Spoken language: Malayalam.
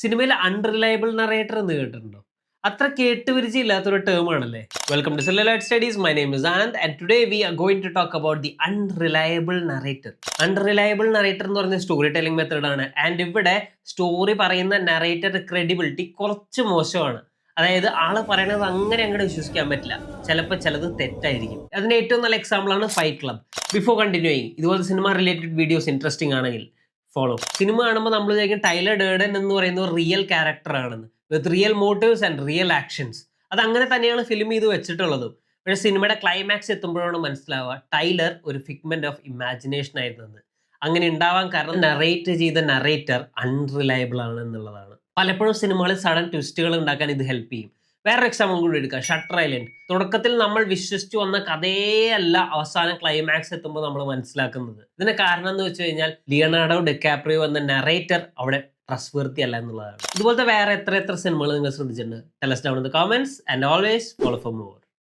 സിനിമയിൽ അൺറിലയബിൾ നറേറ്റർ എന്ന് കേട്ടിട്ടുണ്ടോ? അത്ര കേട്ടുപരിചയമില്ലാത്തൊരു ടേം ആണല്ലേ. Welcome to celluloid studies. My name is Anand and today we are going to talk about the unreliable narrator. Unreliable narrator എന്ന് പറഞ്ഞ സ്റ്റോറി ടെല്ലിംഗ് മെത്തേഡാണ്. ആൻഡ് ഇവിടെ സ്റ്റോറി പറയുന്ന നറേറ്റർ ക്രെഡിബിലിറ്റി കുറച്ച് മോശമാണ്. അതായത് ആള് പറയണത് അങ്ങനെ അങ്ങോട്ട് വിശ്വസിക്കാൻ പറ്റില്ല. ചിലപ്പോൾ ചിലത് തെറ്റായിരിക്കും. അതിന്റെ ഏറ്റവും നല്ല എക്സാമ്പിൾ ആണ് ഫൈറ്റ് ക്ലബ്. ബിഫോർ കണ്ടിന്യൂയിങ്, ഇതുപോലെ സിനിമ റിലേറ്റഡ് വീഡിയോസ് ഇൻട്രസ്റ്റിംഗ് ആണെങ്കിൽ ഫോളോ. സിനിമ കാണുമ്പോൾ നമ്മൾ വിചാരിക്കും ടൈലർ ഡേർഡൻ എന്ന് പറയുന്ന ഒരു റിയൽ ക്യാരക്ടർ ആണെന്ന്, വിത്ത് real motifs and real actions. അത് അങ്ങനെ തന്നെയാണ് ഫിലിം ചെയ്ത് വെച്ചിട്ടുള്ളതും. പക്ഷേ സിനിമയുടെ ക്ലൈമാക്സ് എത്തുമ്പോഴാണ് മനസ്സിലാവുക ടൈലർ ഒരു ഫിഗ്മെന്റ് ഓഫ് ഇമാജിനേഷൻ ആയിരുന്നത്. അങ്ങനെ ഉണ്ടാവാൻ കാരണം നറേറ്റ് ചെയ്ത നറേറ്റർ അൺറിലയബിൾ ആണ് എന്നുള്ളതാണ്. പലപ്പോഴും സിനിമകളിൽ സഡൻ ട്വിസ്റ്റുകൾ ഉണ്ടാക്കാൻ ഇത് ഹെൽപ്പ് ചെയ്യും. വേറൊരു എക്സാമ്പിൾ കൂടി എടുക്കുക, ഷട്ടർ ഐലൻഡ്. തുടക്കത്തിൽ നമ്മൾ വിശ്വസിച്ചു വന്ന കഥയല്ല അവസാനം ക്ലൈമാക്സ് എത്തുമ്പോൾ നമ്മൾ മനസ്സിലാക്കുന്നത്. ഇതിന് കാരണം എന്ന് വെച്ച് കഴിഞ്ഞാൽ ലിയനാർഡോ ഡികാപ്രിയോ എന്ന നറേറ്റർ അവിടെ ട്രസ്റ്റ്വർത്തി അല്ല എന്നുള്ളതാണ്. ഇതുപോലത്തെ വേറെ എത്ര സിനിമകൾ നിങ്ങൾ ശ്രദ്ധിച്ചിട്ടുണ്ട്? Tell us down in the comments and always follow for more.